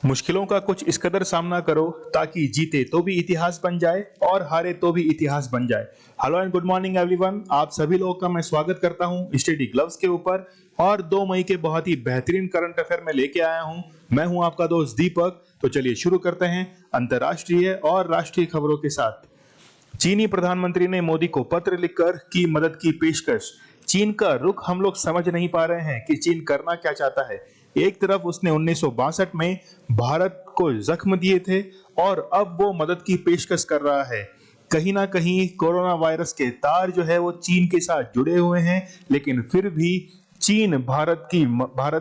मुश्किलों का कुछ इस कदर सामना करो ताकि जीते तो भी इतिहास बन जाए और हारे तो भी इतिहास बन जाए। Hello and good morning everyone, आप सभी लोगों का मैं स्वागत करता हूं स्टडी ग्लव्स के ऊपर। और 2 मई के बहुत ही बेहतरीन करंट अफेयर में लेके आया हूं। मैं हूं आपका दोस्त दीपक। तो चलिए शुरू करते हैं अंतर्राष्ट्रीय और राष्ट्रीय खबरों के साथ। चीनी प्रधानमंत्री ने मोदी को पत्र लिखकर की मदद की पेशकश। चीन का रुख हम लोग समझ नहीं पा रहे हैं कि चीन करना क्या चाहता है। एक तरफ उसने 1962 में भारत को जख्म दिए थे और अब वो मदद की पेशकश कर रहा है। कहीं ना कहीं कोरोना वायरस के तार जो है वो चीन के साथ जुड़े हुए हैं, लेकिन फिर भी चीन भारत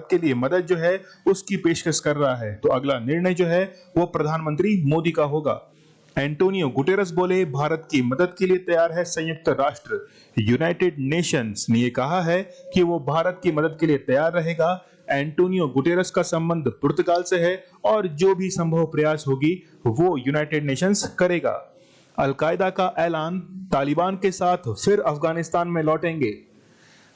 के लिए मदद जो है उसकी पेशकश कर रहा है। तो अगला निर्णय जो है वो प्रधानमंत्री मोदी का होगा। एंटोनियो गुटेरस बोले, भारत की मदद के लिए तैयार है संयुक्त राष्ट्र। यूनाइटेड नेशंस ने यह कहा है कि वो भारत की मदद के लिए तैयार रहेगा। एंटोनियो गुटेरस का संबंध पुर्तगाल से है और जो भी संभव प्रयास होगी वो यूनाइटेड नेशंस करेगा। अलकायदा का ऐलान, तालिबान के साथ फिर अफगानिस्तान में लौटेंगे।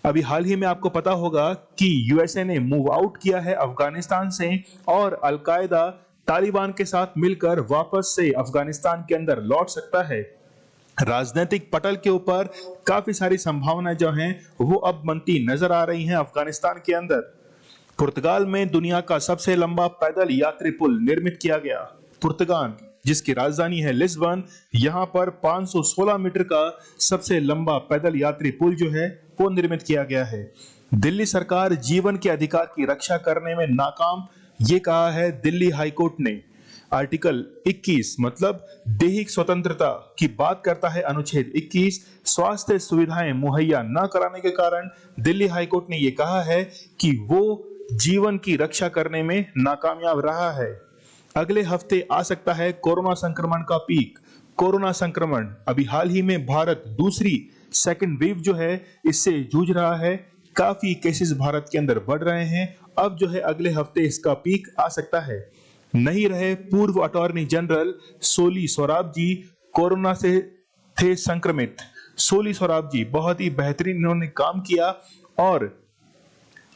अभी हाल ही में आपको पता होगा कि यूएसए ने मूव आउट किया है अफगानिस्तान से और अलकायदा तालिबान के साथ मिलकर वापस से अफगानिस्तान के अंदर लौट सकता है। राजनीतिक पटल के ऊपर काफी सारी संभावनाएं जो हैं वो अब बनती नजर आ रही हैं अफगानिस्तान के अंदर। पुर्तगाल में दुनिया का सबसे लंबा पैदल यात्री पुल निर्मित किया गया। पुर्तगाल जिसकी राजधानी है लिस्बन, यहां पर 516 मीटर का सबसे लंबा पैदल यात्री पुल जो है वो निर्मित किया गया है। दिल्ली सरकार जीवन के अधिकार की रक्षा करने में नाकाम, ये कहा है दिल्ली हाईकोर्ट ने। आर्टिकल 21 मतलब दैहिक स्वतंत्रता की बात करता है अनुच्छेद 21। स्वास्थ्य सुविधाएं मुहैया न कराने के कारण दिल्ली हाईकोर्ट ने यह कहा है कि वो जीवन की रक्षा करने में नाकामयाब रहा है। अगले हफ्ते आ सकता है कोरोना संक्रमण का पीक। कोरोना संक्रमण अभी हाल ही में भारत दूसरी सेकंड वेव जो है इससे जूझ रहा है। काफी केसेस भारत के अंदर बढ़ रहे हैं। अब जो है अगले हफ्ते इसका पीक आ सकता है। नहीं रहे पूर्व अटॉर्नी जनरल सोली सोराब जी, कोरोना से थे संक्रमित। सोली सोराब जी बहुत ही बेहतरीन इन्होंने काम किया और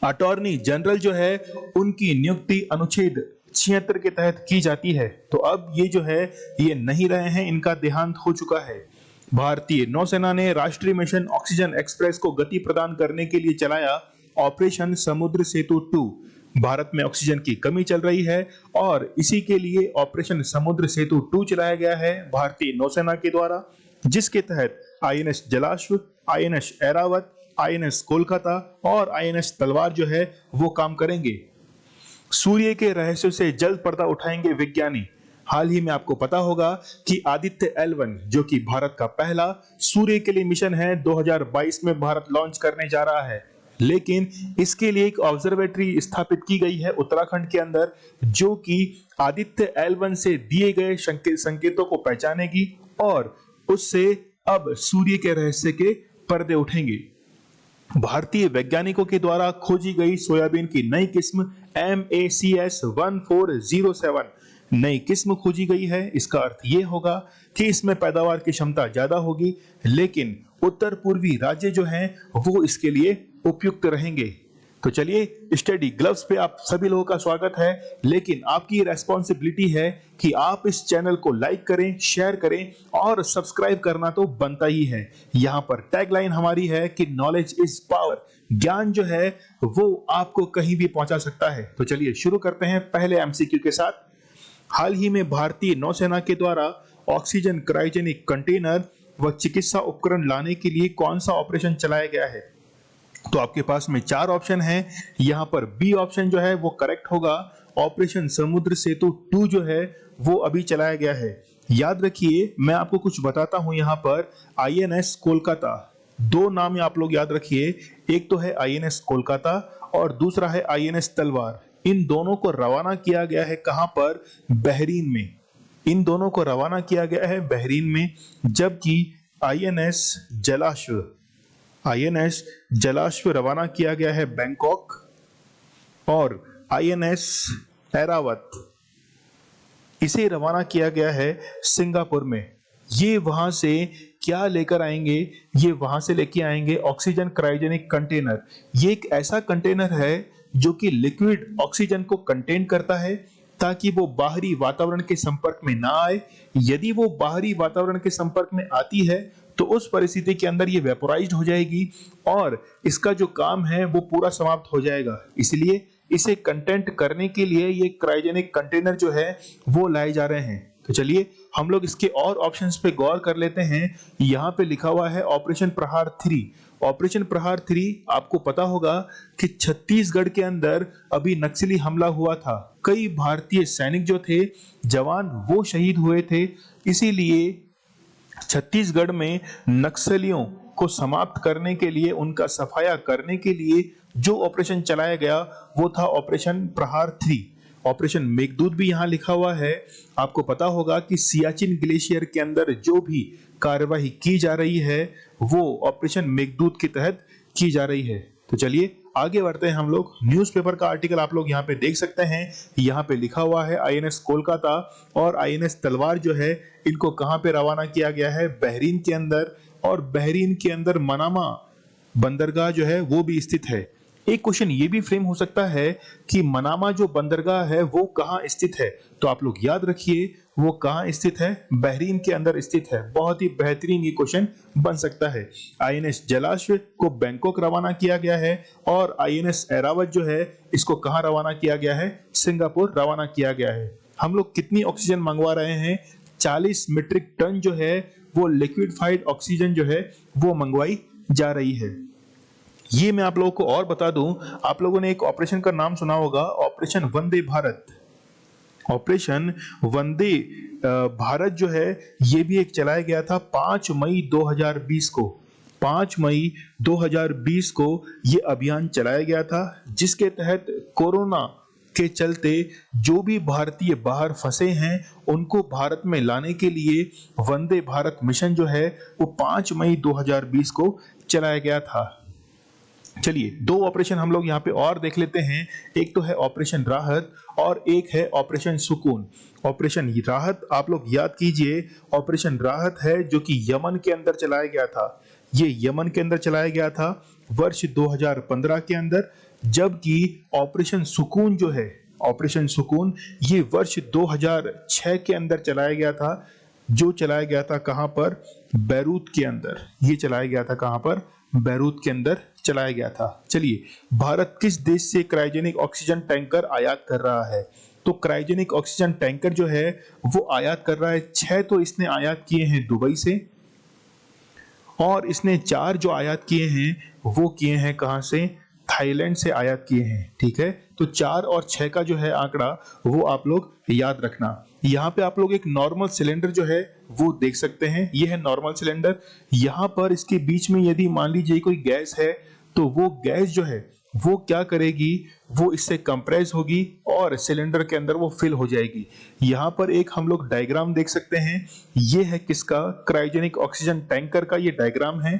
अटॉर्नी जनरल जो है उनकी नियुक्ति अनुच्छेद 76 के तहत की जाती है। तो अब ये जो है ये नहीं रहे हैं, इनका देहांत हो चुका है। भारतीय नौसेना ने राष्ट्रीय मिशन ऑक्सीजन एक्सप्रेस को गति प्रदान करने के लिए चलाया ऑपरेशन समुद्र सेतु 2। भारत में ऑक्सीजन की कमी चल रही है और इसी के लिए ऑपरेशन समुद्र सेतु 2 चलाया गया है भारतीय नौसेना के द्वारा, जिसके तहत INS Jalashwa, INS Airavat, INS Kolkata और आईएनएस तलवार जो है वो काम करेंगे। सूर्य के रहस्यों से जल्द पर्दा उठाएंगे विज्ञानी। हाल ही में आपको पता होगा कि आदित्य L1 जो कि भारत का पहला सूर्य के लिए मिशन है 2022 में भारत लॉन्च करने जा रहा है। लेकिन इसके लिए एक ऑब्जर्वेटरी स्थापित की गई है उत्तराखंड के अंदर, जो कि आदित्य L1 से दिए गए संकेतों को पहचानेगी और उससे अब सूर्य के रहस्य के पर्दे उठेंगे। भारतीय वैज्ञानिकों के द्वारा खोजी गई सोयाबीन की नई किस्म MACS 1407 नई किस्म खोजी गई है। इसका अर्थ ये होगा कि इसमें पैदावार की क्षमता ज्यादा होगी, लेकिन उत्तर पूर्वी राज्य जो हैं वो इसके लिए उपयुक्त रहेंगे। तो चलिए स्टडी ग्लव्स पे आप सभी लोगों का स्वागत है, लेकिन आपकी रेस्पॉन्सिबिलिटी है कि आप इस चैनल को लाइक करें, शेयर करें और सब्सक्राइब करना तो बनता ही है। यहाँ पर टैगलाइन हमारी है कि नॉलेज इज पावर। ज्ञान जो है वो आपको कहीं भी पहुंचा सकता है। तो चलिए शुरू करते हैं पहले एमसीक्यू के साथ। हाल ही में भारतीय नौसेना के द्वारा ऑक्सीजन क्रायोजेनिक कंटेनर व चिकित्सा उपकरण लाने के लिए कौन सा ऑपरेशन चलाया गया है? तो आपके पास में 4 ऑप्शन हैं। यहां पर बी ऑप्शन जो है वो करेक्ट होगा। ऑपरेशन समुद्र सेतु 2 जो है वो अभी चलाया गया है। याद रखिए, मैं आपको कुछ बताता हूं। यहां पर आईएनएस कोलकाता, 2 नाम आप लोग याद रखिए। एक तो है आईएनएस कोलकाता और दूसरा है आईएनएस तलवार। इन दोनों को रवाना किया गया है कहां पर? बहरीन में। इन दोनों को रवाना किया गया है बहरीन में, जबकि आईएनएस जलाश्व रवाना किया गया है बैंकॉक और आईएनएस ऐरावत इसे रवाना किया गया है सिंगापुर में। ये वहां से क्या लेकर आएंगे? ये वहां से लेके आएंगे ऑक्सीजन क्रायोजेनिक कंटेनर। ये एक ऐसा कंटेनर है जो कि लिक्विड ऑक्सीजन को कंटेन करता है ताकि वो बाहरी वातावरण के संपर्क में ना आए। यदि वो बाहरी वातावरण के संपर्क में आती है तो उस परिस्थिति के अंदर ये वेपोराइज्ड हो जाएगी और इसका जो काम है वो पूरा समाप्त हो जाएगा। इसलिए इसे कंटेंट करने के लिए ये क्रायोजेनिक कंटेनर जो है वो लाए जा रहे हैं। तो चलिए हम लोग इसके और ऑप्शंस पे गौर कर लेते हैं। यहाँ पे लिखा हुआ है ऑपरेशन प्रहार 3। ऑपरेशन प्रहार 3 आपको पता होगा कि छत्तीसगढ़ के अंदर अभी नक्सली हमला हुआ था। कई भारतीय सैनिक जो थे, जवान, वो शहीद हुए थे। इसीलिए छत्तीसगढ़ में नक्सलियों को समाप्त करने के लिए, उनका सफाया करने के लिए जो ऑपरेशन चलाया गया वो था ऑपरेशन प्रहार 3। ऑपरेशन मेघदूत भी यहाँ लिखा हुआ है। आपको पता होगा कि सियाचिन ग्लेशियर के अंदर जो भी कार्यवाही की जा रही है वो ऑपरेशन मेघदूत के तहत की जा रही है। तो चलिए आगे बढ़ते हैं हम लोग। न्यूज़पेपर का आर्टिकल आप लोग यहाँ पे देख सकते हैं। यहाँ पे लिखा हुआ है आईएनएस कोलकाता और आईएनएस तलवार जो है इनको कहाँ पे रवाना किया गया है, बहरीन के अंदर। और बहरीन के अंदर मनामा बंदरगाह जो है वो भी स्थित है। एक क्वेश्चन ये भी फ्रेम हो सकता है कि मनामा जो बंदरगाह है वो कहाँ स्थित है, तो आप लोग याद रखिए वो कहाँ स्थित है, बहरीन के अंदर स्थित है। बहुत ही बेहतरीन ये क्वेश्चन बन सकता है। आईएनएस जलाश्व को बैंकॉक रवाना किया गया है और आईएनएस ऐरावत जो है इसको कहाँ रवाना किया गया है, सिंगापुर रवाना किया गया है। हम लोग कितनी ऑक्सीजन मंगवा रहे हैं, 40 मीट्रिक टन जो है वो लिक्विडफाइड ऑक्सीजन जो है वो मंगवाई जा रही है। ये मैं आप लोगों को और बता दूं, आप लोगों ने एक ऑपरेशन का नाम सुना होगा, ऑपरेशन वंदे भारत। ऑपरेशन वंदे भारत जो है ये भी एक चलाया गया था 5 मई 2020 को। 5 मई 2020 को ये अभियान चलाया गया था, जिसके तहत कोरोना के चलते जो भी भारतीय बाहर फंसे हैं उनको भारत में लाने के लिए वंदे भारत मिशन जो है वो 5 मई 2020 को चलाया गया था। चलिए दो ऑपरेशन हम लोग यहाँ पे और देख लेते हैं। एक तो है ऑपरेशन राहत और एक है ऑपरेशन सुकून। ऑपरेशन राहत आप लोग याद कीजिए, ऑपरेशन राहत है जो कि यमन के अंदर चलाया गया था। ये यमन के अंदर चलाया गया था वर्ष 2015 के अंदर, जबकि ऑपरेशन सुकून जो है, ऑपरेशन सुकून ये वर्ष 2006 के अंदर चलाया गया था। जो चलाया गया था कहां पर, बैरूत के अंदर। ये चलाया गया था कहां पर, बैरूत के अंदर चलाया गया था। चलिए भारत किस देश से क्रायोजेनिक ऑक्सीजन टैंकर आयात कर रहा है, तो क्रायोजेनिक ऑक्सीजन टैंकर जो है वो आयात कर रहा है 6 तो इसने आयात किए हैं दुबई से, और इसने 4 जो आयात किए हैं वो किए हैं कहां से, थाईलैंड से आयात किए हैं। ठीक है, तो 4 और 6 का जो है आंकड़ा वो आप लोग याद रखना। यहाँ पे आप लोग एक नॉर्मल सिलेंडर जो है वो देख सकते हैं, ये है नॉर्मल सिलेंडर। यहाँ पर इसके बीच में यदि मान लीजिए कोई गैस है तो वो गैस जो है वो क्या करेगी, वो इससे कंप्रेस होगी और सिलेंडर के अंदर वो फिल हो जाएगी। यहाँ पर एक हम लोग डायग्राम देख सकते हैं, ये है किसका, क्रायोजेनिक ऑक्सीजन टैंकर का ये डायग्राम है।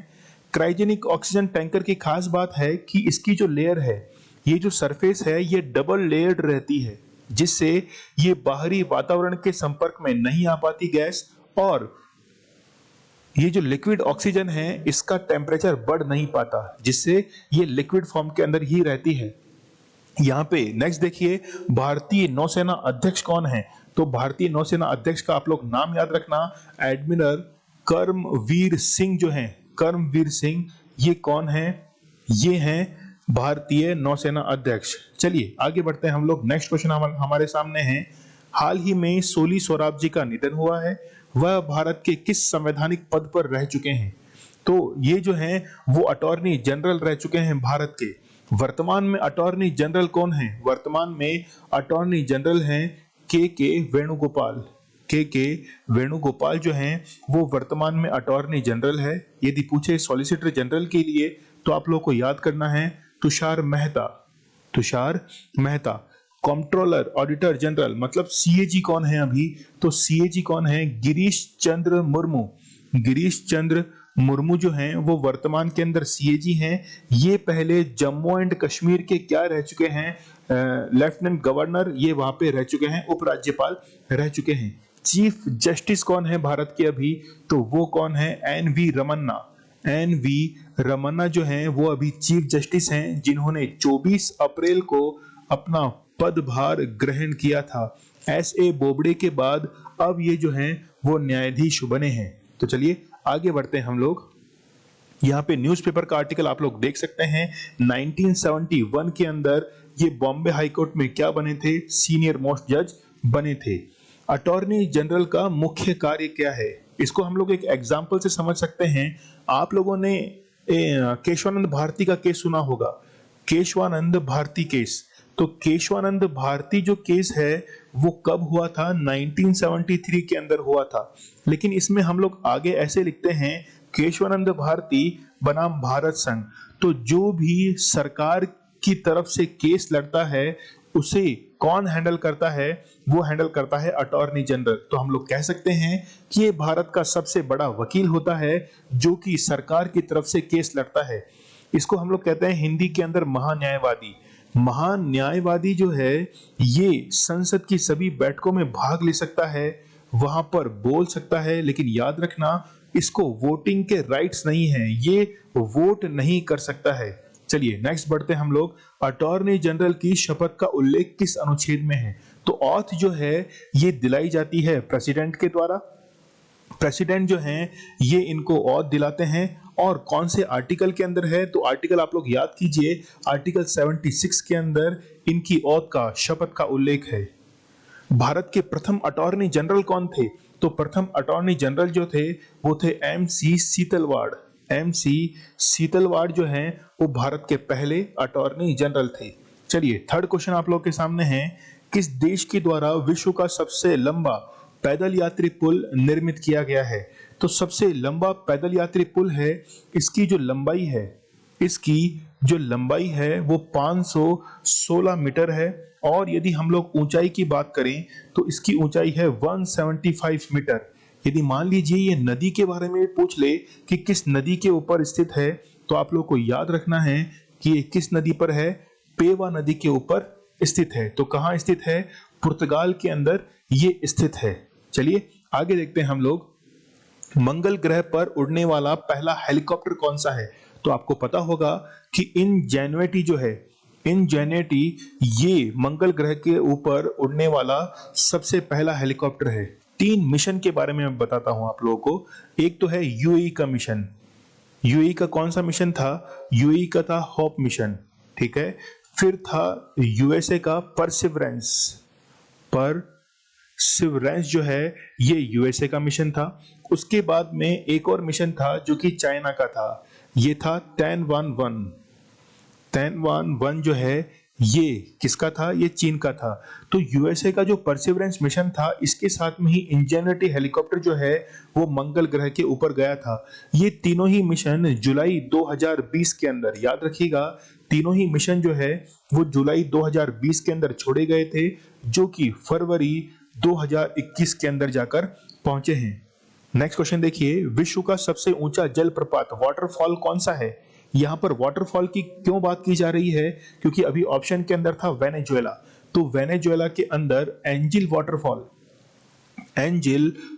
क्रायोजेनिक ऑक्सीजन टैंकर की खास बात है कि इसकी जो लेयर है, ये जो सरफेस है ये डबल लेयर्ड रहती है, जिससे ये बाहरी वातावरण के संपर्क में नहीं आ पाती गैस, और ये जो लिक्विड ऑक्सीजन है इसका टेम्परेचर बढ़ नहीं पाता, जिससे ये लिक्विड फॉर्म के अंदर ही रहती है। यहाँ पे नेक्स्ट देखिए, भारतीय नौसेना अध्यक्ष कौन है, तो भारतीय नौसेना अध्यक्ष का आप लोग नाम याद रखना, एडमिरल कर्मवीर सिंह जो है, कर्मवीर सिंह। ये कौन है, ये हैं भारतीय नौसेना अध्यक्ष। चलिए आगे बढ़ते हैं हम लोग। नेक्स्ट क्वेश्चन हमारे सामने है, हाल ही में सोली सोराब जी का निधन हुआ है, वह भारत के किस संवैधानिक पद पर रह चुके हैं, तो ये जो हैं वो अटॉर्नी जनरल रह चुके हैं भारत के। वर्तमान में अटॉर्नी जनरल कौन है, वर्तमान में अटॉर्नी जनरल हैं के वेणुगोपाल। के वेणुगोपाल जो हैं वो वर्तमान में अटॉर्नी जनरल है। यदि पूछे सॉलिसिटर जनरल के लिए तो आप लोग को याद करना है Tushar Mehta. Tushar Mehta. Controller auditor general मतलब सीएजी कौन है अभी, तो सीएजी कौन है, गिरीश चंद्र मुर्मू। गिरीश चंद्र मुर्मू जो हैं वो वर्तमान के अंदर सीएजी हैं। ये पहले जम्मू एंड कश्मीर के क्या रह चुके हैं, लेफ्टिनेंट गवर्नर, ये वहां पे रह चुके हैं, उपराज्यपाल रह चुके हैं। चीफ जस्टिस कौन है भारत के अभी, तो वो कौन है, एन.वी. रमन्ना। एन.वी. रमन्ना जो हैं वो अभी चीफ जस्टिस हैं, जिन्होंने 24 अप्रैल को अपना पदभार ग्रहण किया था। S.A. बोबडे के बाद अब ये जो हैं वो न्यायाधीश बने हैं। तो चलिए आगे बढ़ते हैं हम लोग। यहाँ पे न्यूज़पेपर का आर्टिकल आप लोग देख सकते हैं। 1971 के अंदर ये बॉम्बे हाई कोर्ट में क्या बने थे? सीनियर मोस्ट जज बने थे। अटॉर्नी जनरल का मुख्य कार्य क्या है? इसको हम लोग एक एग्जाम्पल से समझ सकते हैं। आप लोगों ने केशवानंद भारती का केस सुना होगा, केशवानंद भारती केस। तो केशवानंद भारती जो केस है वो कब हुआ था? 1973 के अंदर हुआ था। लेकिन इसमें हम लोग आगे ऐसे लिखते हैं, केशवानंद भारती बनाम भारत संघ। तो जो भी सरकार की तरफ से केस लड़ता है उसे कौन हैंडल करता है? वो हैंडल करता है अटॉर्नी जनरल। तो हम लोग कह सकते हैं कि ये भारत का सबसे बड़ा वकील होता है जो कि सरकार की तरफ से केस लड़ता है। इसको हम लोग कहते हैं हिंदी के अंदर महान्यायवादी। महान्यायवादी जो है ये संसद की सभी बैठकों में भाग ले सकता है, वहां पर बोल सकता है, लेकिन याद रखना इसको वोटिंग के राइट्स नहीं है, ये वोट नहीं कर सकता है। चलिए नेक्स्ट बढ़ते हैं हम लोग। अटॉर्नी जनरल की शपथ का उल्लेख किस अनुच्छेद में है? तो ऑथ जो है ये दिलाई जाती है प्रेसिडेंट के द्वारा। प्रेसिडेंट जो हैं ये इनको ऑथ दिलाते हैं। और कौन से आर्टिकल के अंदर है? तो आर्टिकल आप लोग याद कीजिए, आर्टिकल 76 के अंदर इनकी ऑथ का, शपथ का उल्लेख है। भारत के प्रथम अटॉर्नी जनरल कौन थे? तो प्रथम अटॉर्नी जनरल जो थे वो थे MC सीतलवाड़। MC सीतलवाड़ जो हैं वो भारत के पहले अटॉर्नी जनरल थे। चलिए थर्ड क्वेश्चन आप लोग के सामने है, किस देश के द्वारा विश्व का सबसे लंबा पैदल यात्री पुल निर्मित किया गया है? तो सबसे लंबा पैदल यात्री पुल है, इसकी जो लंबाई है वो 516 मीटर है। और यदि हम लोग ऊंचाई की बात करें तो इसकी ऊंचाई है 175 मीटर। यदि मान लीजिए ये नदी के बारे में पूछ ले कि किस नदी के ऊपर स्थित है, तो आप लोग को याद रखना है कि ये किस नदी पर है? पेवा नदी के ऊपर स्थित है। तो कहां स्थित है? पुर्तगाल के अंदर ये स्थित है। चलिए आगे देखते हैं हम लोग। मंगल ग्रह पर उड़ने वाला पहला हेलीकॉप्टर कौन सा है? तो आपको पता होगा कि इनजेन्युइटी जो है, इनजेन्युइटी ये मंगल ग्रह के ऊपर उड़ने वाला सबसे पहला हेलीकॉप्टर है। 3 मिशन के बारे में मैं बताता हूं आप लोगों को। एक तो है यूएई का मिशन। यूएई का कौन सा मिशन था? यूएई का था होप मिशन, ठीक है। फिर था यूएसए का परसिवरेंस। परसिवरेंस जो है ये यूएसए का मिशन था। उसके बाद में एक और मिशन था जो कि चाइना का था, ये था Tianwan-1। Tianwan-1 जो है ये किसका था? ये चीन का था। तो यूएसए का जो परसिवरेंस मिशन था इसके साथ में ही इंजेन्युइटी हेलीकॉप्टर जो है वो मंगल ग्रह के ऊपर गया था। ये तीनों ही मिशन जुलाई 2020 के अंदर, याद रखिएगा, तीनों ही मिशन जो है वो जुलाई 2020 के अंदर छोड़े गए थे, जो कि फरवरी 2021 के अंदर जाकर पहुंचे हैं। नेक्स्ट क्वेश्चन देखिए, विश्व का सबसे ऊंचा जलप्रपात, वाटरफॉल कौन सा है? यहां पर वाटरफॉल की क्यों बात की जा रही है? क्योंकि अभी ऑप्शन के अंदर था वेनेजुएला। तो वेनेजुएला के अंदर एंजिल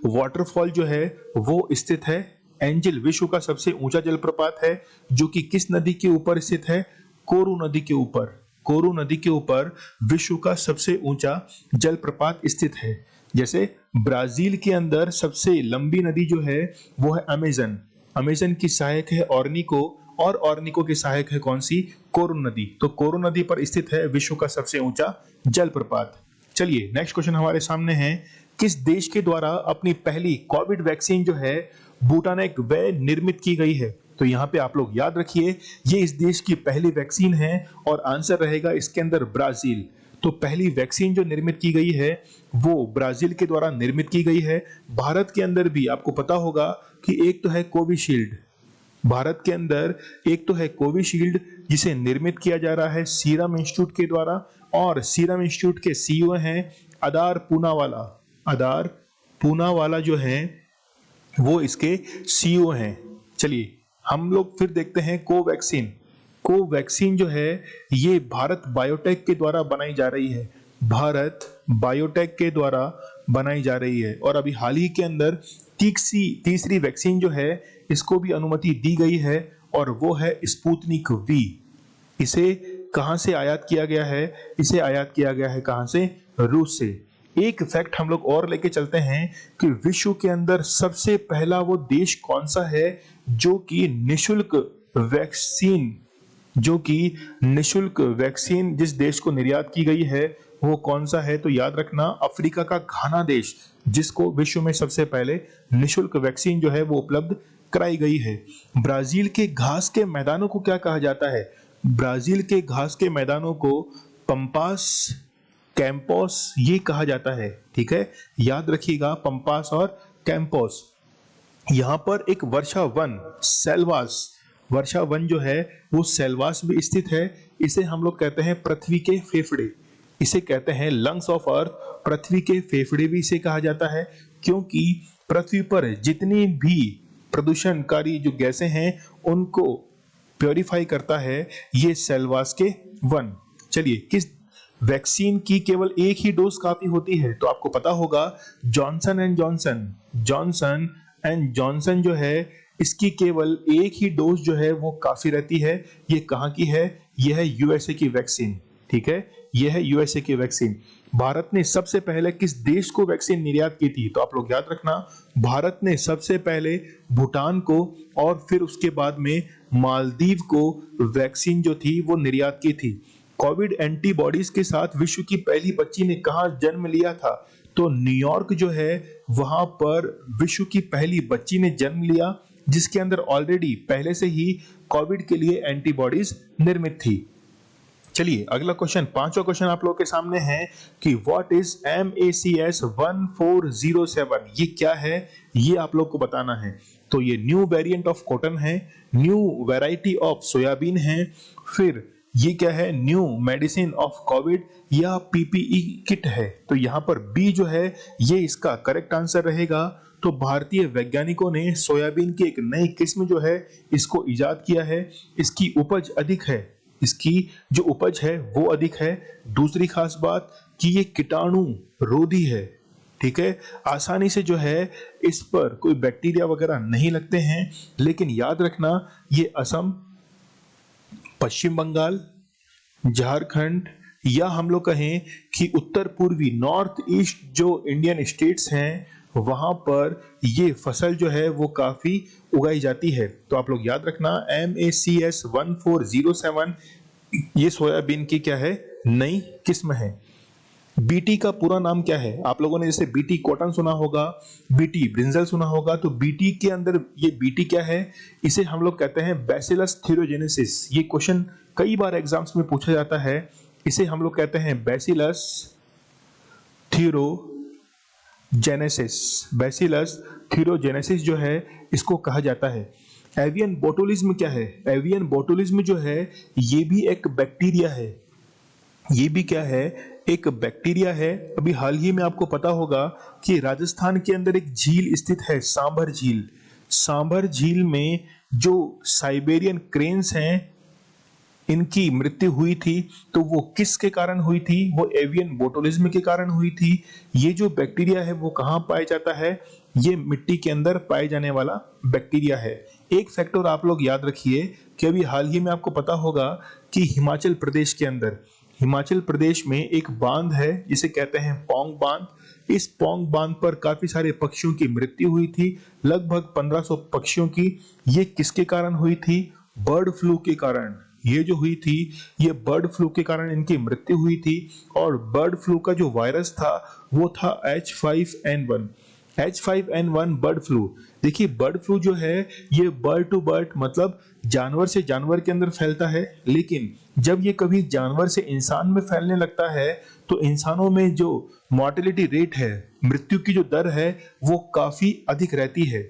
वाटरफॉल जो है वो स्थित है। एंजिल विश्व का सबसे ऊंचा जलप्रपात है जो कि किस नदी के ऊपर स्थित है? कोरू नदी के ऊपर। कोरू नदी के ऊपर विश्व का सबसे ऊंचा जलप्रपात स्थित है। जैसे ब्राजील के अंदर सबसे लंबी नदी जो है वो है अमेजन। अमेजन की सहायक है ऑर्निको, और ऑर्निको की सहायक है कौन सी? कोरू नदी। तो कोरू नदी पर स्थित है विश्व का सबसे ऊंचा जलप्रपात। चलिए नेक्स्ट क्वेश्चन हमारे सामने है, किस देश के द्वारा अपनी पहली कोविड वैक्सीन जो है बूटानेक वे निर्मित की गई है? तो यहाँ पे आप लोग याद रखिए ये इस देश की पहली वैक्सीन है और आंसर रहेगा इसके अंदर ब्राजील। तो पहली वैक्सीन जो निर्मित की गई है वो ब्राजील के द्वारा निर्मित की गई है। भारत के अंदर भी आपको पता होगा कि एक तो है कोविशील्ड, भारत के अंदर एक तो है कोविशील्ड जिसे निर्मित किया जा रहा है सीरम इंस्टीट्यूट के द्वारा, और सीरम इंस्टीट्यूट के सीईओ हैं अदार पूनावाला। अदार पूनावाला जो है वो इसके सीईओ हैं। चलिए हम लोग फिर देखते हैं कोवैक्सीन। कोवैक्सीन जो है ये भारत बायोटेक के द्वारा बनाई जा रही है। भारत बायोटेक के द्वारा बनाई जा रही है। और अभी हाल ही के अंदर तीसरी वैक्सीन जो है इसको भी अनुमति दी गई है और वो है स्पुतनिक वी। इसे कहां से आयात किया गया है? इसे आयात किया गया है कहां से? रूस से। एक फैक्ट हम लोग और लेके चलते हैं कि विश्व के अंदर सबसे पहला वो देश कौन सा है जो कि निशुल्क वैक्सीन जिस देश को निर्यात की गई है वो कौन सा है? तो याद रखना, अफ्रीका का घाना देश, जिसको विश्व में सबसे पहले निशुल्क वैक्सीन जो है वो उपलब्ध कराई गई है। ब्राजील के घास के मैदानों को क्या कहा जाता है? ब्राजील के घास के मैदानों को पंपास कैंपोस ये कहा जाता है। ठीक है, याद रखिएगा, पंपास और कैंपोस। यहां पर एक वर्षा वन जो है वो सेल्वास में स्थित है। इसे हम लोग कहते हैं पृथ्वी के फेफड़े, इसे कहते हैं लंग्स ऑफ अर्थ। पृथ्वी के फेफड़े भी इसे कहा जाता है, क्योंकि पृथ्वी पर जितनी भी प्रदूषणकारी जो गैसें हैं उनको प्योरीफाई करता है ये सेल्वास के वन। चलिए, किस वैक्सीन की केवल एक ही डोज काफी होती है? तो आपको पता होगा जॉनसन एंड जॉनसन जो है इसकी केवल एक ही डोज जो है वो काफी रहती है। ये कहां की है? यह है यूएसए की वैक्सीन। ठीक है, यह है यूएसए की वैक्सीन। भारत ने सबसे पहले किस देश को वैक्सीन निर्यात की थी? तो आप लोग याद रखना, भारत ने सबसे पहले भूटान को और फिर उसके बाद में मालदीव को वैक्सीन जो थी वो निर्यात की थी। कोविड एंटीबॉडीज के साथ विश्व की पहली बच्ची ने कहां जन्म लिया था? तो न्यूयॉर्क जो है वहां पर विश्व की पहली बच्ची ने जन्म लिया, जिसके अंदर ऑलरेडी पहले से ही कोविड के लिए एंटीबॉडीज निर्मित थी। चलिए अगला क्वेश्चन, पांचवा क्वेश्चन आप लोगों के सामने है कि व्हाट इज MACS 1407? ये क्या है? ये आप लोग को बताना है। तो ये न्यू वेरिएंट ऑफ कॉटन है, न्यू वैरायटी ऑफ सोयाबीन है, फिर ये क्या है? न्यू मेडिसिन ऑफ कोविड या PPE किट है। तो यहां पर बी जो है ये इसका करेक्ट आंसर रहेगा। तो भारतीय वैज्ञानिकों ने सोयाबीन की एक नई किस्म जो है इसको इजाद किया है। इसकी उपज अधिक है, इसकी जो उपज है वो अधिक है। दूसरी खास बात कि ये कीटाणु रोधी है। ठीक है, आसानी से जो है इस पर कोई बैक्टीरिया वगैरह नहीं लगते हैं। लेकिन याद रखना, ये असम, पश्चिम बंगाल, झारखंड या हम लोग कहें कि उत्तर पूर्वी नॉर्थ ईस्ट जो इंडियन स्टेट्स हैं वहां पर ये फसल जो है वो काफी उगाई जाती है। तो आप लोग याद रखना, MACS 1407 ये सोयाबीन की क्या है? नई किस्म है। बीटी का पूरा नाम क्या है? आप लोगों ने जैसे बीटी कॉटन सुना होगा, बीटी ब्रिंजल सुना होगा, तो बीटी के अंदर ये बीटी क्या है? इसे हम लोग कहते हैं बैसिलस थीरोजेनेसिस। ये क्वेश्चन कई बार एग्जाम्स में पूछा जाता है। इसे हम लोग कहते हैं बैसिलस थीरोजेनेसिस जो है इसको कहा जाता है। एवियन बोटुलिज्म क्या है? एवियन बोटुलिज्म जो है ये भी एक बैक्टीरिया है। ये भी क्या है? एक बैक्टीरिया है। अभी हाल ही में आपको पता होगा कि राजस्थान के अंदर एक झील स्थित है, सांभर झील। सांभर झील में जो साइबेरियन क्रेन्स हैं इनकी मृत्यु हुई थी। तो वो किसके कारण हुई थी? वो एवियन बोटुलिज्म के कारण हुई थी। ये जो बैक्टीरिया है वो कहाँ पाया जाता है? ये मिट्टी के अंदर पाए जाने वाला बैक्टीरिया है। एक फैक्टर आप लोग याद रखिए कि अभी हाल ही में आपको पता होगा कि हिमाचल प्रदेश में एक बांध है जिसे कहते हैं पौंग बांध। इस पौंग बांध पर काफी सारे पक्षियों की मृत्यु हुई थी, लगभग 1500 पक्षियों की। ये किसके कारण हुई थी? बर्ड फ्लू के कारण। ये जो हुई थी ये बर्ड फ्लू के कारण इनकी मृत्यु हुई थी। और बर्ड फ्लू का जो वायरस था वो था H5N1 बर्ड फ्लू। देखिए, बर्ड फ्लू जो है ये बर्ड टू बर्ड मतलब जानवर से जानवर के अंदर फैलता है, लेकिन जब ये कभी जानवर से इंसान में फैलने लगता है तो इंसानों में जो मॉर्टेलिटी रेट है, मृत्यु की जो दर है, वो काफी अधिक रहती है।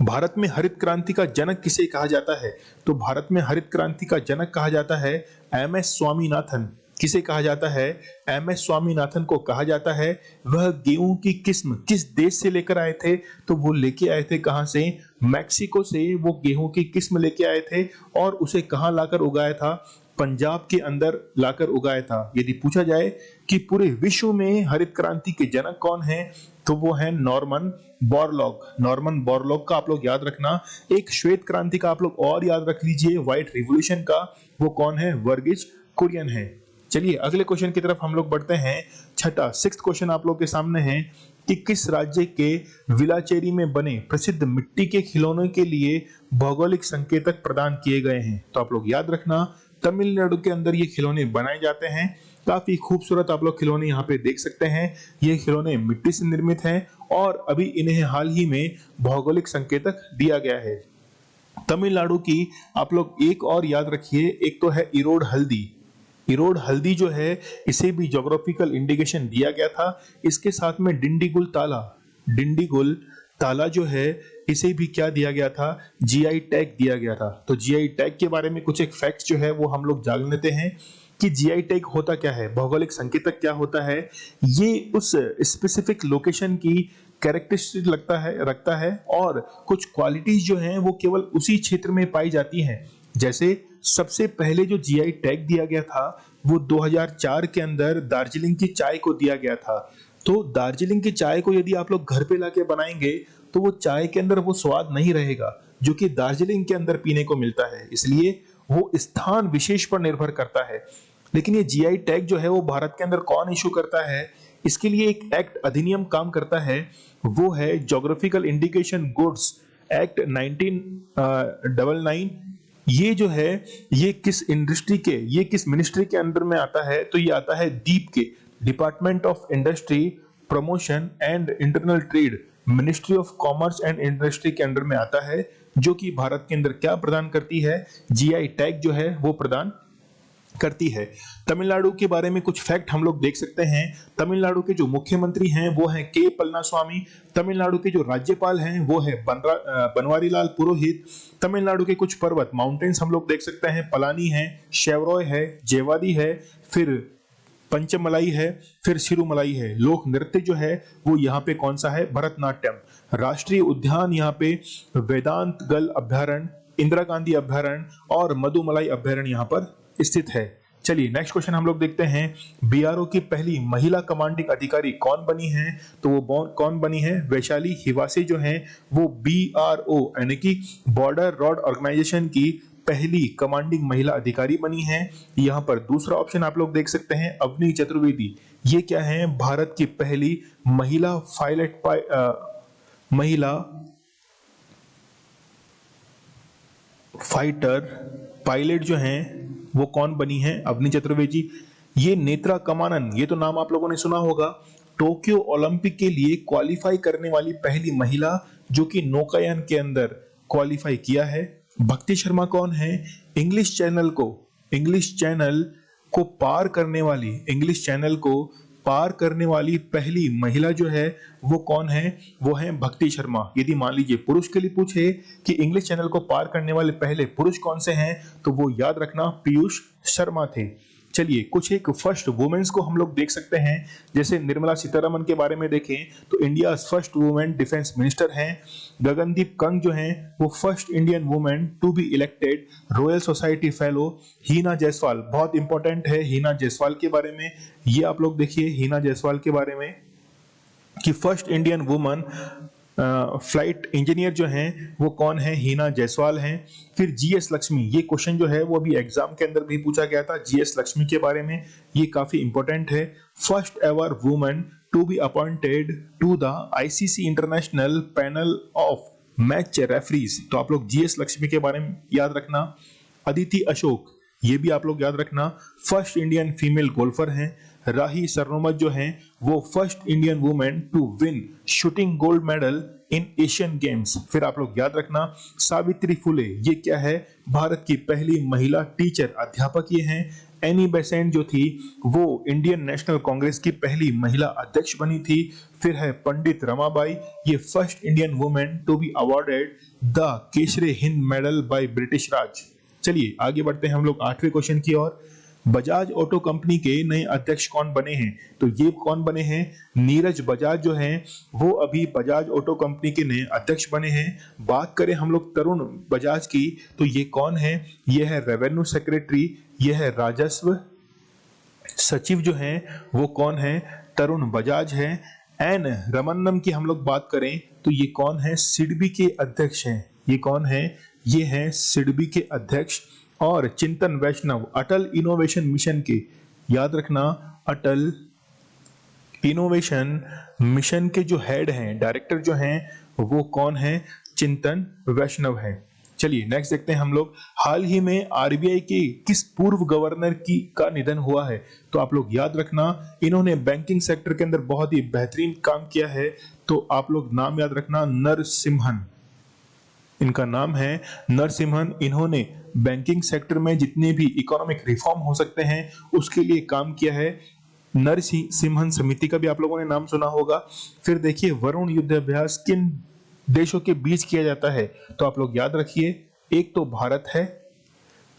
भारत में हरित क्रांति का जनक किसे कहा जाता है? तो भारत में हरित क्रांति का जनक कहा जाता है MS स्वामीनाथन। किसे कहा जाता है? MS स्वामीनाथन को कहा जाता है। वह गेहूं की किस्म किस देश से लेकर आए थे? तो वो लेके आए थे कहां से? मैक्सिको से वो गेहूं की किस्म लेके आए थे और उसे कहां लाकर उगाया था? पंजाब के अंदर लाकर उगाया था? यदि पूछा जाए कि पूरे विश्व में हरित क्रांति के जनक कौन है, तो वो है नॉर्मन बोरलॉग। नॉर्मन बोरलॉग का आप लोग याद रखना। एक श्वेत क्रांति का आप लोग और याद रख लीजिए, व्हाइट रिवॉल्यूशन का, वो कौन है? वर्गीज कुरियन है। चलिए अगले क्वेश्चन की तरफ हम लोग बढ़ते हैं। छठा, सिक्स्थ क्वेश्चन आप लोग के सामने है कि किस राज्य के विलाचेरी में बने प्रसिद्ध मिट्टी के खिलौनों के लिए भौगोलिक संकेतक प्रदान किए गए हैं? तो आप लोग याद रखना, तमिलनाडु के अंदर ये खिलौने बनाए जाते हैं। काफी खूबसूरत आप लोग खिलौने यहाँ पे देख सकते हैं। ये खिलौने मिट्टी से निर्मित हैं और अभी इन्हें हाल ही में भौगोलिक संकेतक दिया गया है। तमिलनाडु की आप लोग एक और याद रखिए, एक तो है इरोड हल्दी। इरोड हल्दी जो है, इसे भी ज्योग्राफिकल इंडिकेशन दिया गया था। इसके साथ में डिंडीगुल ताला, डिंडीगुल ताला जो है, इसे भी क्या दिया गया था? जीआई टैग दिया गया था। तो जीआई टैग के बारे में कुछ एक फैक्ट्स जो है वो हम लोग जान लेते हैं कि जीआई टैग होता क्या है, भौगोलिक संकेतक क्या होता है। ये उस स्पेसिफिक लोकेशन की कैरेक्टरिस्टिक रखता है और कुछ क्वालिटीज जो हैं वो केवल उसी क्षेत्र में पाई जाती हैं। जैसे सबसे पहले जो जीआई टैग दिया गया था वो 2004 के अंदर दार्जिलिंग की चाय को दिया गया था। तो दार्जिलिंग की चाय को यदि आप लोग घर पे लाके बनाएंगे तो वो चाय के अंदर वो स्वाद नहीं रहेगा जो कि दार्जिलिंग के अंदर पीने को मिलता है। इसलिए वो स्थान विशेष पर निर्भर करता है। लेकिन ये जीआई टैग जो है वो भारत के अंदर कौन इशू करता है? इसके लिए एक एक्ट, अधिनियम काम करता है, वो है ज्योग्राफिकल इंडिकेशन गुड्स एक्ट 1999। ये जो है, ये किस मिनिस्ट्री के अंदर में आता है? तो ये आता है दीप के, department of industry promotion and internal trade, ministry of commerce and industry के अंडर में आता है, जो कि भारत के अंदर क्या प्रदान करती है? जीआई टैग जो है वो प्रदान करती है। तमिलनाडु के बारे में कुछ फैक्ट हम लोग देख सकते हैं। तमिलनाडु के जो मुख्यमंत्री हैं वो हैं के पलनास्वामी। तमिलनाडु के जो राज्यपाल हैं वो है बनवारीलाल पुरोहित। तमिलनाडु के कुछ पर्वत, माउंटेन्स हम लोग देख सकते हैं, पलानी है, शेवरॉय है, जेवादी है, फिर पंचमलाई है, फिर सिरुमलाई है। लोक नृत्य जो है वो यहाँ पे कौन सा है? भरतनाट्यम। राष्ट्रीय उद्यान यहाँ पे वेदांत गल अभ्यारण्य, इंदिरा गांधी अभ्यारण्य और मधुमलाई अभ्यारण्य यहाँ पर स्थित है। चलिए नेक्स्ट क्वेश्चन हम लोग देखते हैं। बीआरओ की पहली महिला कमांडिंग अधिकारी कौन बनी है? तो वो कौन बनी है? वैशाली हिवासे जो है वो बीआरओ यानी कि बॉर्डर रोड ऑर्गेनाइजेशन की पहली कमांडिंग महिला अधिकारी बनी है। यहाँ पर दूसरा ऑप्शन आप लोग देख सकते हैं, अवनी चतुर्वेदी। ये क्या है? भारत की पहली महिला फाइटर पायलट जो हैं वो कौन बनी है? अवनी चतुर्वेदी। ये नेत्रा कमानन, ये तो नाम आप लोगों ने सुना होगा। टोक्यो ओलंपिक के लिए क्वालिफाई करने वाली पहली महिला जो कि नौकायान के अंदर क्वालिफाई किया है। भक्ति शर्मा कौन है? इंग्लिश चैनल को पार करने वाली पहली महिला जो है वो कौन है? वो है भक्ति शर्मा। यदि मान लीजिए पुरुष के लिए पूछे कि इंग्लिश चैनल को पार करने वाले पहले पुरुष कौन से हैं, तो वो याद रखना पीयूष शर्मा थे। चलिए कुछ एक फर्स्ट वुमेन्स को हम लोग देख सकते हैं। जैसे निर्मला सीतारमन के बारे में देखें तो India first women defence minister हैं। गगनदीप कंग जो हैं वो first Indian women to be elected royal society fellow. Heena Jaiswal, बहुत इंपॉर्टेंट है हीना जायसवाल के बारे में, ये आप लोग देखिए हीना जायसवाल के बारे में कि first Indian woman flight engineer जो हैं वो कौन है? हीना जायसवाल हैं। फिर जीएस लक्ष्मी, ये क्वेश्चन जो है वो अभी एग्जाम के अंदर भी पूछा गया था जीएस लक्ष्मी के बारे में, ये काफी इंपॉर्टेंट है। First ever woman to be appointed to the ICC international panel of match referees, तो आप लोग जीएस लक्ष्मी के बारे में याद रखना। अदिति अशोक, ये भी आप लोग याद रखना, फर्स्ट इंडियन फीमेल गोल्फर हैं। राही सरनोबत जो हैं वो first Indian women to win shooting gold medal in Asian Games. फिर आप लोग याद रखना सावित्री फुले, ये क्या है? भारत की पहली महिला टीचर अध्यापक ये हैं। एनी बेसेंट जो थी वो इंडियन नेशनल कांग्रेस की पहली महिला अध्यक्ष बनी थी। फिर है पंडित रमाबाई, ये first Indian women to be awarded the Kaisare Hind medal by British Raj. चलिए आगे बढ़ते हैं हम लोग 8वें क्वेश्चन की ओर। बजाज ऑटो कंपनी के नए अध्यक्ष कौन बने हैं? तो ये कौन बने हैं? नीरज बजाज जो हैं वो अभी बजाज ऑटो कंपनी के नए अध्यक्ष बने हैं। बात करें हम लोग तरुण बजाज की, तो ये कौन है? ये है रेवेन्यू सेक्रेटरी, ये है राजस्व सचिव जो हैं वो कौन है? तरुण बजाज है। एन रमन्नम की हम लोग बात करें तो ये कौन है? सिडबी के अध्यक्ष हैं। ये कौन है? ये हैं सिडबी के अध्यक्ष। और चिंतन वैष्णव अटल इनोवेशन मिशन के, याद रखना, अटल इनोवेशन मिशन के जो हेड हैं, डायरेक्टर जो हैं वो कौन है? चिंतन वैष्णव है। चलिए नेक्स्ट देखते हैं हम लोग। हाल ही में आरबीआई के किस पूर्व गवर्नर की का निधन हुआ है? तो आप लोग याद रखना, इन्होंने बैंकिंग सेक्टर के अंदर बहुत ही बेहतरीन काम किया है, तो आप लोग नाम याद रखना, नरसिम्हन। इनका नाम है नरसिम्हन। इन्होंने बैंकिंग सेक्टर में जितने भी इकोनॉमिक रिफॉर्म हो सकते हैं उसके लिए काम किया है। नरसिम्हन समिति का भी आप लोगों ने नाम सुना होगा। फिर देखिए, वरुण युद्ध अभ्यास किन देशों के बीच किया जाता है? तो आप लोग याद रखिए, एक तो भारत है,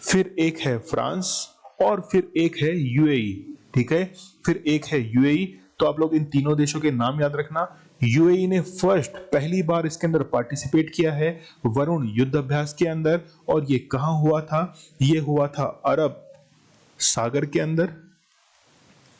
फिर एक है फ्रांस, और फिर एक है यूएई। ठीक है, फिर एक है यूएई। तो आप लोग इन तीनों देशों के नाम याद रखना। यूएई ने पहली बार इसके अंदर पार्टिसिपेट किया है, वरुण युद्ध अभ्यास के अंदर। और ये कहां हुआ था? ये हुआ था अरब सागर के अंदर।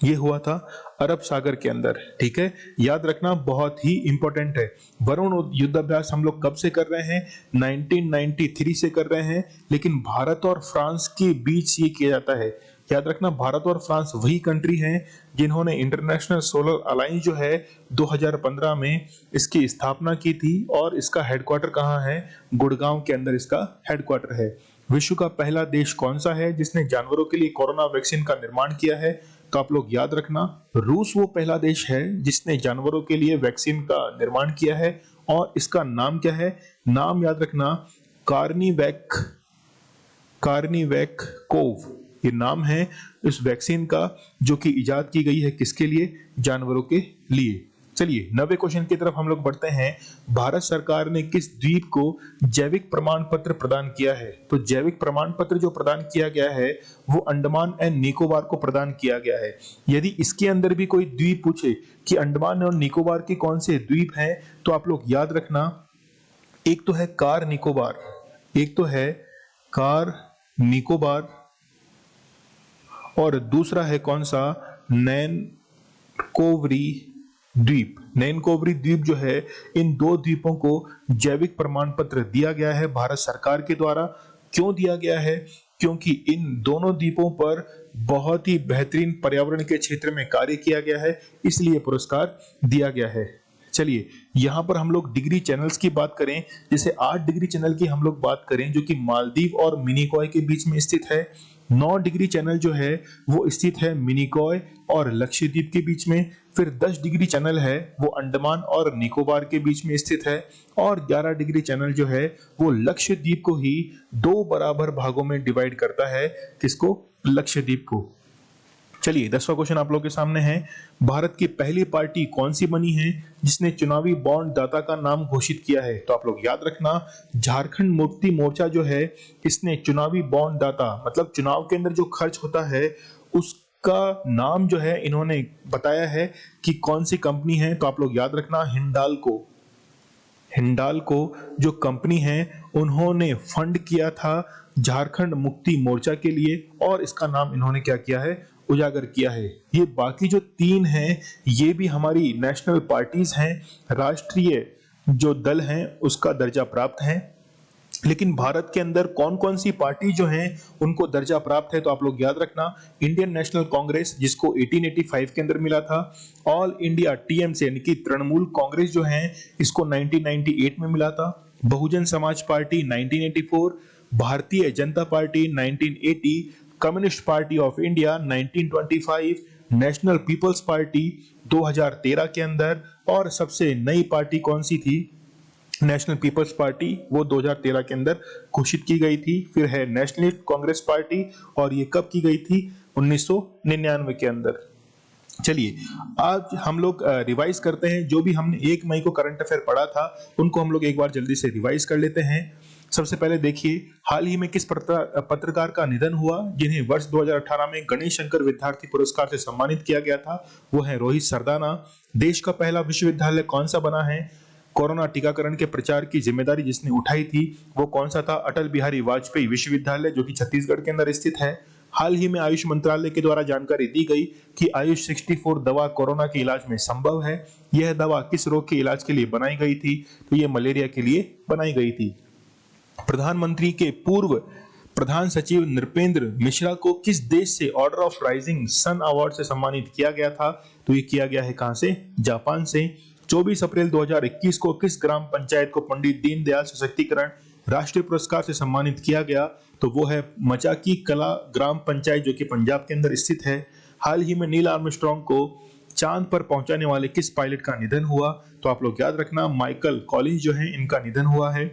ये हुआ था अरब सागर के अंदर। ठीक है, याद रखना, बहुत ही इंपॉर्टेंट है। वरुण युद्ध अभ्यास हम लोग कब से कर रहे हैं? 1993 से कर रहे हैं, लेकिन भारत और फ्रांस के बीच ये किया जाता है। याद रखना, भारत और फ्रांस वही कंट्री हैं जिन्होंने इंटरनेशनल सोलर अलायंस जो है 2015 में इसकी स्थापना की थी। और इसका हेडक्वार्टर कहाँ है? गुड़गांव के अंदर इसका हेडक्वार्टर है। विश्व का पहला देश कौन सा है जिसने जानवरों के लिए कोरोना वैक्सीन का निर्माण किया है? तो आप लोग याद रखना, रूस वो पहला देश है जिसने जानवरों के लिए वैक्सीन का निर्माण किया है। और इसका नाम क्या है? नाम याद रखना, कार्निवैक कोव, ये नाम है इस वैक्सीन का, जो कि इजाद की गई है किसके लिए? जानवरों के लिए। चलिए 90 क्वेश्चन की तरफ हम लोग बढ़ते हैं। भारत सरकार ने किस द्वीप को जैविक प्रमाण पत्र प्रदान किया है? तो जैविक प्रमाण पत्र जो प्रदान किया गया है वो अंडमान एंड निकोबार को प्रदान किया गया है। यदि इसके अंदर भी कोई द्वीप पूछे कि अंडमान और निकोबार के कौन से द्वीप हैं, तो आप लोग याद रखना, एक तो है कार निकोबार, एक तो है कार निकोबार, और दूसरा है कौन सा? नैनकोवरी द्वीप। नैनकोवरी द्वीप जो है, इन दो द्वीपों को जैविक प्रमाण पत्र दिया गया है भारत सरकार के द्वारा। क्यों दिया गया है? क्योंकि इन दोनों द्वीपों पर बहुत ही बेहतरीन पर्यावरण के क्षेत्र में कार्य किया गया है, इसलिए पुरस्कार दिया गया है। चलिए यहां पर हम लोग डिग्री चैनल्स की बात करें, जैसे 8 डिग्री चैनल की हम लोग बात करें जो कि मालदीव और मिनिकॉय के बीच में स्थित है। 9 डिग्री चैनल जो है वो स्थित है मिनिकॉय और लक्षद्वीप के बीच में। फिर 10 डिग्री चैनल है वो अंडमान और निकोबार के बीच में स्थित है। और 11 डिग्री चैनल जो है वो लक्षद्वीप को ही 2 बराबर भागों में डिवाइड करता है। किसको? लक्षद्वीप को। चलिए 10वां क्वेश्चन आप लोगों के सामने है। भारत की पहली पार्टी कौन सी बनी है जिसने चुनावी बॉन्ड दाता का नाम घोषित किया है? तो आप लोग याद रखना, झारखंड मुक्ति मोर्चा जो है इसने चुनावी बॉन्ड दाता, मतलब चुनाव के अंदर जो खर्च होता है उसका नाम जो है इन्होंने बताया है कि कौन सी कंपनी है। तो आप लोग याद रखना, हिंडाल्को जो कंपनी है उन्होंने फंड किया था झारखंड मुक्ति मोर्चा के लिए, और इसका नाम इन्होंने क्या किया है? उजागर किया है। ये बाकी जो 3 हैं ये भी हमारी नेशनल पार्टीज हैं, राष्ट्रीय जो दल हैं उसका दर्जा प्राप्त है। लेकिन भारत के अंदर कौन कौन सी पार्टी जो हैं उनको दर्जा प्राप्त है? तो आप लोग याद रखना, इंडियन नेशनल कांग्रेस जिसको 1885 के अंदर मिला था, ऑल इंडिया टीएमसी यानी कि तृणमूल कांग्रेस जो है इसको 1998 में मिला था, Bahujan Samaj party 1984, Bharatiya Janata party 1980, communist party of India 1925, national people's party 2013 के अंदर, और सबसे नई पार्टी कौन सी थी? नेशनल पीपल्स पार्टी, वो 2013 के अंदर घोषित की गई थी। फिर है नेशनलिस्ट कांग्रेस पार्टी, और ये कब की गई थी? 1999 के अंदर। चलिए आज हम लोग रिवाइज करते हैं, जो भी हमने 1 मई को करंट अफेयर पढ़ा था उनको हम लोग एक बार जल्दी से रिवाइज कर लेते हैं। सबसे पहले देखिए हाल ही में किस पत्रकार का निधन हुआ जिन्हें वर्ष 2018 में गणेश शंकर विद्यार्थी पुरस्कार से सम्मानित किया गया था। वो है रोहित सरदाना। देश का पहला विश्वविद्यालय कौन सा बना है? कोरोना टीकाकरण के प्रचार की जिम्मेदारी जिसने उठाई थी वो कौन सा था? अटल बिहारी वाजपेयी विश्वविद्यालय जो कि छत्तीसगढ़ के अंदर स्थित है। हाल ही में आयुष मंत्रालय के द्वारा जानकारी दी गई कि आयुष 64 दवा कोरोना के इलाज में संभव है। यह दवा किस रोग के इलाज के लिए बनाई गई थी? तो यह मलेरिया के लिए बनाई गई थी। प्रधानमंत्री के पूर्व प्रधान सचिव नृपेंद्र मिश्रा को किस देश से order of rising sun award से सम्मानित किया गया था? तो ये किया गया है कहां से? जापान से। 24 अप्रैल 2021 को किस ग्राम पंचायत को पंडित दीनदयाल सशक्तिकरण राष्ट्रीय पुरस्कार से सम्मानित किया गया? तो वो है मचाकी कला ग्राम पंचायत जो कि पंजाब के अंदर स्थित है। हाल ही में नील आर्मस्ट्रांग को चांद पर पहुंचाने वाले किस पायलट का निधन हुआ? तो आप लोग याद रखना माइकल कॉलिंस जो है इनका निधन हुआ है।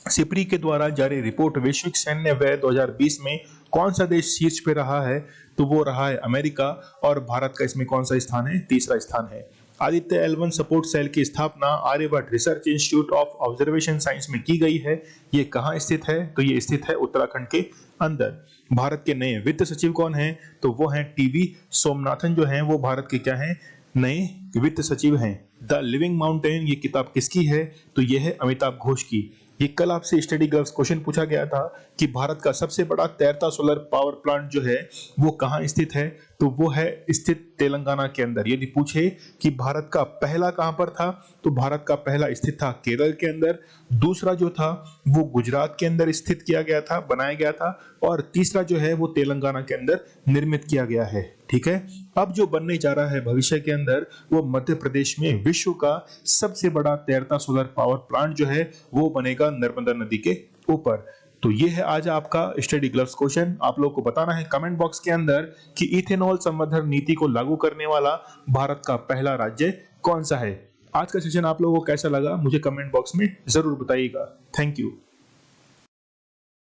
सिप्री के द्वारा जारी रिपोर्ट वैश्विक सैन्य व्यय 2020 में कौन सा देश शीर्ष पे रहा है? तो वो रहा है अमेरिका। और भारत का इसमें कौन सा स्थान है? तीसरा स्थान है। आदित्य L1 सपोर्ट सेल की स्थापना Aryabhatta research institute of observation science में की गई है। ये कहाँ स्थित है? तो ये स्थित है उत्तराखंड के अंदर। भारत के नए वित्त सचिव कौन है? तो वो हैं टीवी सोमनाथन जो हैं वो भारत के क्या हैं? नए वित्त सचिव हैं। द लिविंग माउंटेन ये किताब किसकी है? तो ये है अमिताभ घोष की। ये कल आपसे स्टडी गर्ल्स क्वेश्चन पूछा गया था कि भारत का सबसे बड़ा तैरता सोलर पावर प्लांट जो है वो कहाँ स्थित है? तो वो है स्थित तेलंगाना के अंदर। यदि पूछे कि भारत का पहला कहां पर था तो भारत का पहला स्थित था केरल के अंदर, दूसरा जो था वो गुजरात के अंदर स्थित किया गया था, बनाया गया था, और तीसरा जो है वो तेलंगाना के अंदर निर्मित किया गया है। ठीक है, अब जो बनने जा रहा है भविष्य के अंदर वो मध्य प्रदेश में विश्व का सबसे बड़ा तैरता सोलर पावर प्लांट जो है वो बनेगा नर्मदा नदी के ऊपर। तो ये है आज आपका स्टडी ग्लव्स क्वेश्चन। आप लोग को बताना है कमेंट बॉक्स के अंदर कि इथेनॉल संवर्धन नीति को लागू करने वाला भारत का पहला राज्य कौन सा है। आज का सेशन आप लोगों को कैसा लगा मुझे कमेंट बॉक्स में जरूर बताइएगा। Thank you.